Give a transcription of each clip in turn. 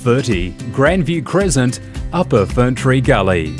30 Grandview Crescent, Upper Ferntree Gully.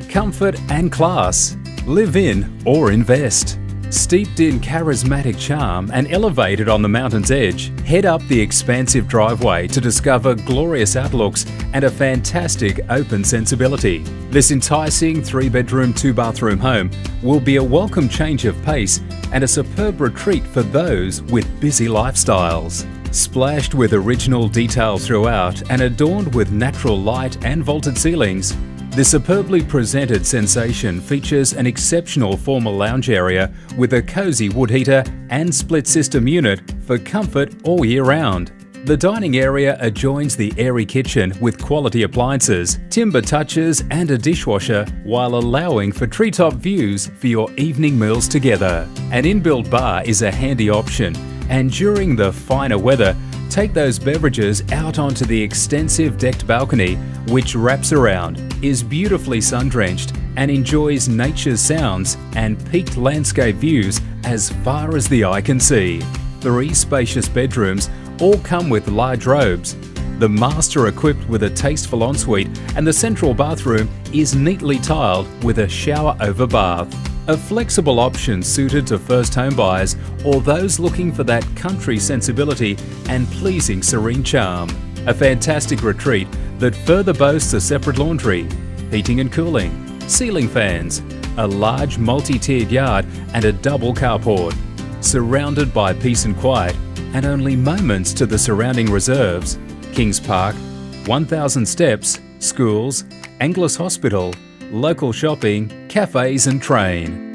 Comfort and class. Live in or invest. Steeped in charismatic charm and elevated on the mountain's edge, head up the expansive driveway to discover glorious outlooks and a fantastic open sensibility. This enticing 3-bedroom, 2-bathroom home will be a welcome change of pace and a superb retreat for those with busy lifestyles. Splashed with original detail throughout and adorned with natural light and vaulted ceilings, the superbly presented sensation features an exceptional formal lounge area with a cosy wood heater and split system unit for comfort all year round. The dining area adjoins the airy kitchen with quality appliances, timber touches and a dishwasher, while allowing for treetop views for your evening meals together. An inbuilt bar is a handy option, and during the finer weather, take those beverages out onto the extensive decked balcony, which wraps around, is beautifully sun-drenched and enjoys nature's sounds and peaked landscape views as far as the eye can see. 3 spacious bedrooms all come with large robes. The master equipped with a tasteful ensuite, and the central bathroom is neatly tiled with a shower over bath. A flexible option suited to first home buyers or those looking for that country sensibility and pleasing serene charm. A fantastic retreat that further boasts a separate laundry, heating and cooling, ceiling fans, a large multi-tiered yard and a double carport. Surrounded by peace and quiet and only moments to the surrounding reserves, Kings Park, 1,000 steps, schools, Angliss Hospital, local shopping, cafes and train.